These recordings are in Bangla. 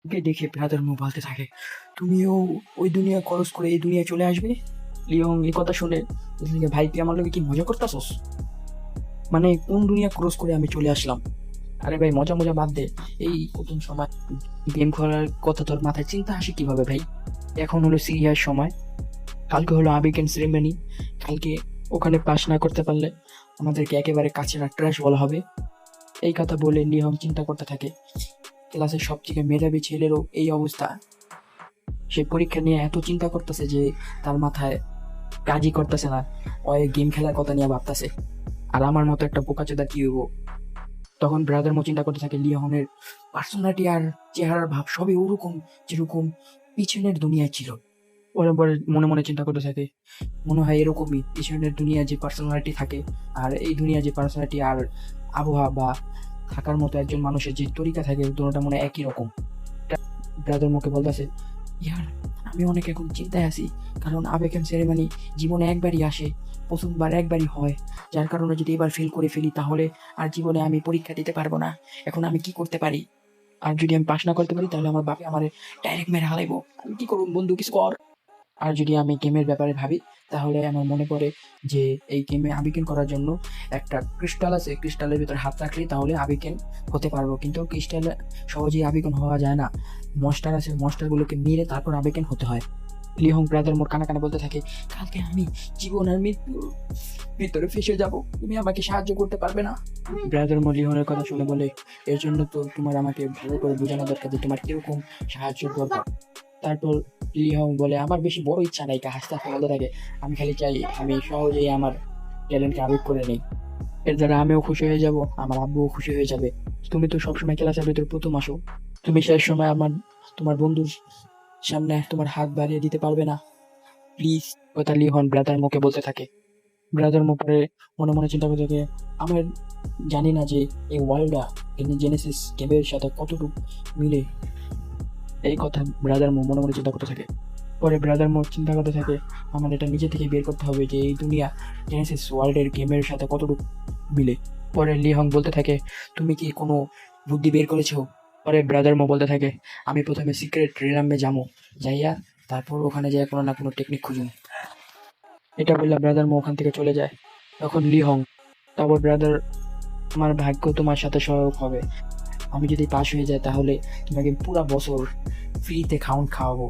ওকে দেখে ব্রাদার মো বলতে থাকে, তুমিও ওই দুনিয়া খরচ করে এই দুনিয়া চলে আসবে। লিওং এই কথা শুনে বলতে থাকে, ভাই তুই আমার লোকে কি মজা করতেছস? মানে কোন দুনিয়া ক্রস করে আমি চলে আসলাম? আরে ভাই মজা মজা বাদ দে। এই প্রথম সময় গেম খেলার কথা তোর মাথায় চিন্তা আসে কিভাবে ভাই? এখন হলো সিরিয়াস সময়, কালকে হলো আবেগেন সেরেমনি। কালকে ওখানে পাস না করতে পারলে আমাদেরকে একেবারে কাছে ট্র্যাশ বলা হবে। এই কথা বলে লিওং চিন্তা করতে থাকে, ক্লাসের সবথেকে মেধাবী ছেলেরও এই অবস্থা। সে পরীক্ষা নিয়ে এত চিন্তা করতেছে যে তার মাথায় কাজই করতেছে না, ওই গেম খেলার কথা নিয়ে ভাবতেছে। আর আমার মতো একটা বোকাচোদা কি হইব? তখন ব্রাদার মো চিন্তা করতে থাকে, লিওনের পার্সোনালিটি আর চেহারার ভাব সবই ওরকম যেরকম পিছনের দুনিয়ায় ছিল। পরে পরে মনে মনে চিন্তা করতে থাকে, মনে হয় এরকমই পিছনের দুনিয়া যে পার্সোনালিটি থাকে আর এই দুনিয়া যে পার্সোনালিটি আর আবহাওয়া বা থাকার মতো একজন মানুষের যে তরিকা থাকে দুটোটা মনে হয় একই রকম। ব্রাদার মুখে বলতেছে, ইয়ার আমি অনেক এখন চিন্তায় আছি, কারণ আবেগেন সেরেমনি জীবনে একবারই আসে, প্রথমবার একবারই হয়, যার কারণে যদি এবার ফেল করে ফেলি তাহলে আর জীবনে আমি পরীক্ষা দিতে পারবো না। এখন আমি কি করতে পারি? আর যদি আমি পাস না করতে পারি তাহলে আমার বাপে আমার ডাইরেক্ট মেরে হালাইবো। আমি কি করুন বন্ধু, কিছু কর। আর যদি আমি গেমের ব্যাপারে ভাবি তাহলে আমার মনে পড়ে যে এই গেমে আবিকেন করার জন্য একটা ক্রিস্টাল আছে, ক্রিস্টালের ভিতরে হাত রাখলে তাহলে আবিকেন হতে পারবো, কিন্তু ক্রিস্টালে সহজেই আবিকেন হওয়া যায় না। মস্টার আছে, মস্টারগুলোকে মেরে তারপর আবিকেন হতে হয়। লিহং ব্রাদার মোর কানে কানে বলতে থাকে, কালকে আমি জীবন আর মৃত্যুর ভিতরে ফেসে যাব, তুমি আমাকে সাহায্য করতে পারবে না? ব্রাদার মোর লিহনের কথা শুনে বলে, এর জন্য তো তোমার আমাকে ভালো করে বোঝানো দরকার যে তোমার কিরকম সাহায্য দরকার। তারপর লিহং বলে, আমার বেশি বড় ইচ্ছা নাই, হাসতে হাসতে বলতে থাকে, আমি খালি চাই আমি সহজেই আমার ট্যালেন্টকে আবেগ করে নিই। এর দ্বারা আমিও খুশি হয়ে যাব, আমার আব্বুও খুশি হয়ে যাবে। তুমি তো সবসময় ক্লাসের ভিতরে প্রথম আসো, তুমি শেষ সময় তোমার বন্ধুর সামনে তোমার হাত বাড়িয়ে দিতে পারবে না প্লিজ? কথা লিহন ব্রাদার মুখে বলতে থাকে। ব্রাদার মুখে মনে মনে চিন্তা করতে থাকে, আমার জানি না যে এই ওয়ার্ল্ডটা জেনেসিস গেমের সাথে কতটুকু মিলে। এই কথা ব্রাদার মনে মনে চিন্তা করতে থাকে। পরে ব্রাদার চিন্তা করতে থাকে, আমার এটা নিজে থেকে বের করতে হবে যে এই দুনিয়া জেনেসিস ওয়ার্ল্ডের গেমের সাথে কতটুকু মিলে। পরে লিহং বলতে থাকে, তুমি কি কোনো বুদ্ধি বের করেছো? পরে ব্রাদার বলতে থাকে, আমি প্রথমে সিক্রেট রিলামে যাবো, যাইয়া তারপর ওখানে যাই কোনো না কোনো টেকনিক খুঁজুন। এটা বললে ব্রাদার ওখান থেকে চলে যায়। তখন লিহং, তারপর ব্রাদার, আমার ভাগ্য তোমার সাথে সহায়ক হবে, আমি যদি পাশ হয়ে যাই তাহলে তোমাকে পুরা বছর ফ্রিতে খাওয়াবো।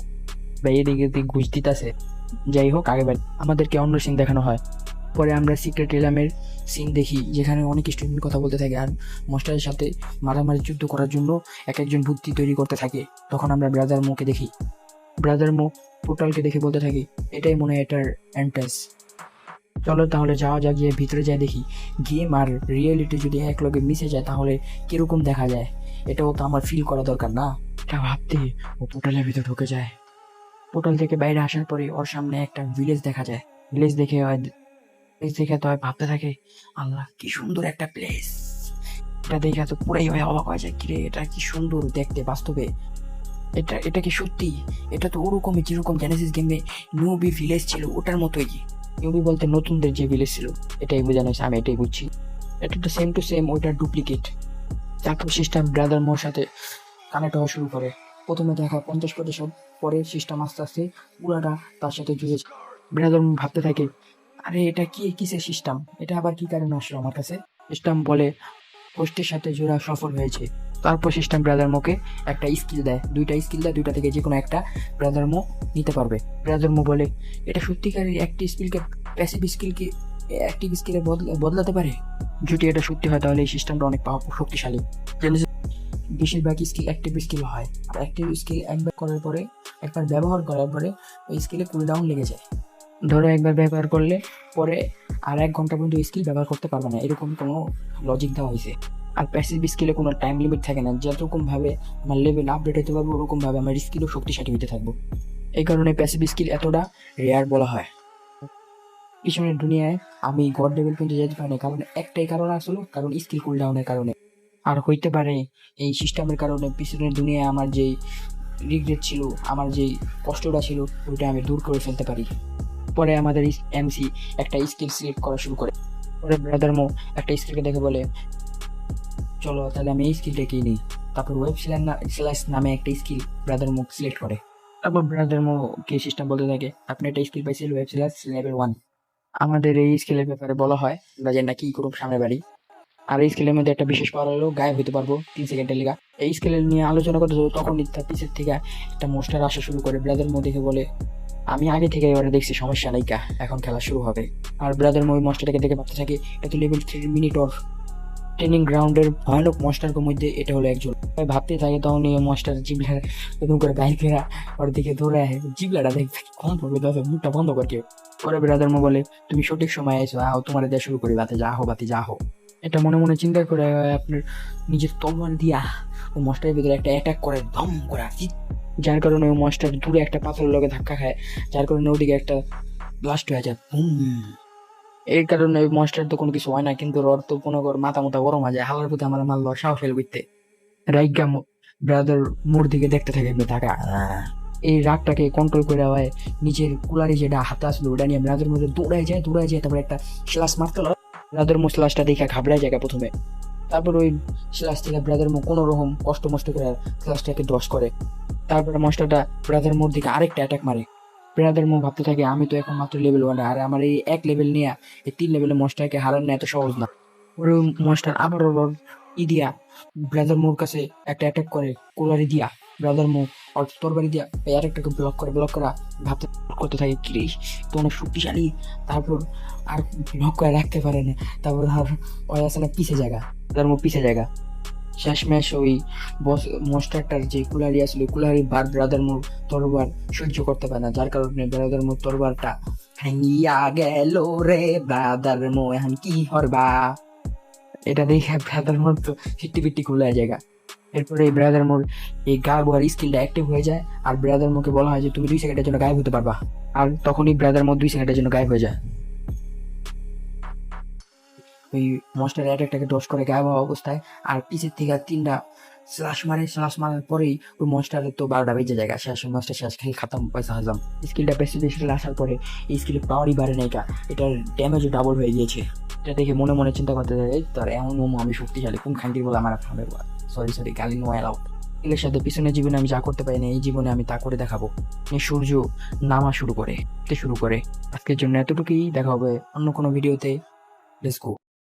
বা এদিকে এদিকে ঘুষ দিতেছে। যাই হোক, আগেবার আমাদেরকে অন্য সিন দেখানো হয়। পরে আমরা সিক্রেট রিলামের সিন দেখি যেখানে অনেক স্টুডেন্ট কথা বলতে থাকে আর মাস্টারের সাথে মারামারি যুদ্ধ করার জন্য এক একজন বুদ্ধি তৈরি করতে থাকে। তখন আমরা ব্রাদার মোকে দেখি। ব্রাদার মো পোর্টালকে দেখে বলতে থাকি, এটাই মনে হয় এটার এন্ট্রেন্স। চলো তাহলে যাওয়া যাক, গিয়ে ভিতরে যাই দেখি গেম আর রিয়েলিটি যদি এক লগে মিশে যায় তাহলে কিরকম দেখা যায়। এটাও তো আমার ফিল করা দরকার না? এটা ভাবতে ও পোর্টালের ভিতরে ঢুকে যায়। পোর্টাল থেকে বাইরে আসার পরে ওর সামনে একটা ভিলেজ দেখা যায়। ভিলেজ দেখে তো হয় ভাবতে থাকে, আল্লাহ কি সুন্দর একটা প্লেস। এটা দেখে তো পুরাই হয় অবাক হয়ে যায়, কিরে এটা কি সুন্দর দেখতে বাস্তবে। এটা এটা কি সত্যি? এটা তো ওরকমই যেরকম জেনেসিস গেমে নিউবি ভিলেজ ছিল ওটার মতোই। নিউবি বলতে নতুনদের যে ভিলেজ ছিল, এটাই বোঝানো হয়েছে, আমি এটাই বুঝছি। এটা তো সেম টু সেম ওইটার ডুপ্লিকেট। তারপর সিস্টেম ব্রাদার মোর সাথে কানেক্ট হওয়া শুরু করে। প্রথমে দেখা 50%, পরে সিস্টেম আস্তে আস্তে পুরাটা তার সাথে জুড়ে যায়। ব্রাদার ভাবতে থাকে, আরে এটা কি কিসের সিস্টেম, এটা আবার কি কারণে আসলো আমার কাছে? সিস্টেম বলে, হোস্টের সাথে জোড়া সফল হয়েছে। তারপর সিস্টেম ব্রাদার মোকে একটা স্কিল দেয়, দুইটা স্কিল দেয়, দুইটা থেকে যে কোনো একটা ব্রাদার মো নিতে পারবে। ব্রাদার মো বলে, এটা সত্যিকারের একটি স্কিলকে প্যাসিভ স্কিলকে অ্যাক্টিভ স্কিলে বদলাতে পারে। যদি এটা সত্যি হয় তাহলে এই সিস্টেমটা অনেক শক্তিশালী। বেশিরভাগ স্কিল অ্যাক্টিভ স্কিল হয়, আর অ্যাক্টিভ স্কিল একবার ব্যবহার করার পরে ওই স্কিলে কুল ডাউন লেগে যায়। ধরো একবার ব্যবহার করলে পরে আর 1 ঘন্টা পর্যন্ত স্কিল ব্যবহার করতে পারবে না, এরকম কোনো লজিক দেওয়া হয়েছে। আর প্যাসিভ স্কিলে কোনো টাইম লিমিট থাকে না, যেরকম ভাবে আমার লেভেল আপডেট হতে পারবো ওরকম ভাবে আমার স্কিলও শক্তিশালী হতে থাকবো। এই কারণে প্যাসিভ স্কিল এতটা রেয়ার বলা হয়। পিছনের দুনিয়ায় আমি গড লেভেল পর্যন্ত যেতে পারি, কারণ একটাই কারণ আসলো, কারণ স্কিল কুল ডাউনের কারণে। আর হইতে পারে এই সিস্টেমের কারণে পিছনের দুনিয়ায় আমার যেই রিগ্রেট ছিল, আমার যেই কষ্টটা ছিল ওইটা আমি দূর করে ফেলতে পারি। পরে আমাদের এমসি একটা স্কিল সিলেক্ট করা শুরু করে। পরে ব্রাদার মো একটা স্কিলকে দেখে বলে, চলো তাহলে আমি এই স্কিলটাকেই নিই। তারপর ওয়েব স্ল্যাশ নামে একটা স্কিল ব্রাদার মুখ সিলেক্ট করে। তারপর ব্রাদার মুখ কে সিস্টেম বলতে থাকে আপনি একটা স্কিল পাইছেন ওয়েব স্ল্যাশ লেভেল 1। আমাদের এই স্কিলের ব্যাপারে বলা হয় আমরা যে না কি করুক সামনে বাড়ি। আর এই স্কিলের মধ্যে একটা বিশেষ পাওয়ার হলো গায়েব হতে পারবো 3 সেকেন্ডের লিগা। এই স্কিলের নিয়ে আলোচনা করতে যাবো তখনই তার পিছের থেকে একটা মোস্টার আসা শুরু করে। ব্রাদার মো দেখে বলে আমি আগে থেকে এবারে দেখছি সমস্যা নাই কা, এখন খেলা শুরু হবে। আর ব্রাদার মো মনস্টারটাকে দেখে ভাবতে থাকে এত লেভেল 3 মিনিট ওর ট্রেনিং গ্রাউন্ডের ভয়ানক মনস্টারের মধ্যে এটা হলো একজন। ভাবতে থাকে তখন এই মনস্টার জিবলা নতুন করে বাইক ফেরা ওর দিকে দৌড়ায়, জিবলাটা দেখতে কম পড়বে দাদা মুখটা বন্ধ করকে। পরে ব্রাদার মো বলে তুমি সঠিক সময় এসো, আও তোমার দেওয়া শুরু করি, বাতে যা হো। এটা মনে মনে চিন্তা করে আপনার নিজের তলোয়ার দিয়া ও মনস্টারের ভিতরে একটা অ্যাটাক করে দম করে, যার কারণে ওই মনস্টার দূরে একটা পাথরের লগে ধাক্কা খায়, যার কারণে ওদিকে একটা ব্লাস্ট হয়ে যায় এর কারণে ওই মনস্টার তো কোনো কিছু হয় না, কিন্তু ওর তো কোনো মাথা মাথা গরম হয়ে যায়। হালার প্রতি আমার মারলো সাহস ফেল করতে রাইগা ব্রাদার মোর দিকে দেখতে থাকে এমনি থাকা। এই রাগটাকে কন্ট্রোল করে হয় নিজের কুলারি যেটা হাতে আসলো ওটা নিয়ে ব্রাদার মধ্যে দৌড়ায় যায় তারপর একটা স্লাস মারতে হয়। ব্রাদার মো স্লাসটা দেখে ঘাবড়ায় যায় প্রথমে, তারপর ওই স্লাস থেকে ব্রাদার মো কোনো রকম কষ্ট মষ্ট করে স্লাসটাকে দশ করে। তারপরে মনস্টারটা ব্রাদার মোর দিকে আরেকটা অ্যাটাক মারে। ব্রাদার মো ভাবতে থাকে আমি তো এখন মাত্র লেভেল 1 আর আমার এই 1 লেভেল নিয়ে এই 3 লেভেলের মনস্টারকে হারানো এত সহজ না। ওর মনস্টার আবার ওর দিয়া ব্রাদার মোর কাছে একটা অ্যাটাক করে কোলারি দিয়া। ব্রাদার মো ওর তরবারি দিয়া এই আরেকটাকে ব্লক করা ভাবতে করতে থাকে কি তো অনেক শক্তিশালী। তারপর আর ব্লক করে রাখতে পারে না, তারপর আর ওই আসলে পিছে জায়গা ব্রাদার মো পিছে জায়গা। শেষমেশ ওই মনস্টারটার যে কুলারি আসলে কুলারি ব্রাদার মোর তরবার সহ্য করতে পারে না, যার কারণে ব্রাদার মোর তরবারটা ভাঙিয়া গেল রে ব্রাদার মো এখন কি হরবা। এটা দেখে ব্রাদার মোর তো ফিট্টি ফিট্টি খুলে জায়গা। এরপরে এই ব্রাদার মোর এই গায়েব হওয়ার স্কিলটা অ্যাক্টিভ হয়ে যায়, আর ব্রাদার মোকে বলা হয় যে তুমি 2 সেকেন্ডের জন্য গায়েব হতে পারবা। আর তখনই ব্রাদার মোর 2 সেকেন্ডের জন্য গায়েব হয়ে যায়। ওই মনস্টার অ্যাটাকটাকে ডস করে গায়েব হওয়া অবস্থায় আর পিছের থেকে 3টা স্লাশ মারার পরেই ওই মনস্টারের তো 12টা বেজে যায় শেষ। মনস্টার শেষ খেয়ে খাতাম পয়সা হাজলাম। স্কিলটা বেশি আসার পরে এই স্কিলের পাওয়ারই বাড়ে না, এটার ড্যামেজও ডাবল হয়ে গিয়েছে। এটা দেখে মনে মনে চিন্তা করতে যাই তার এমন মোমো আমি শক্তিশালী কোন খান্তির বলে আমার খাবে। সরি গালি নো অ্যালাউড। এর সাথে পিছনের জীবনে আমি যা করতে পারি না এই জীবনে আমি তা করে দেখাবো। সূর্য নামা শুরু করে আজকের জন্য এতটুকুই, দেখা হবে অন্য কোনো ভিডিওতে। Let's go.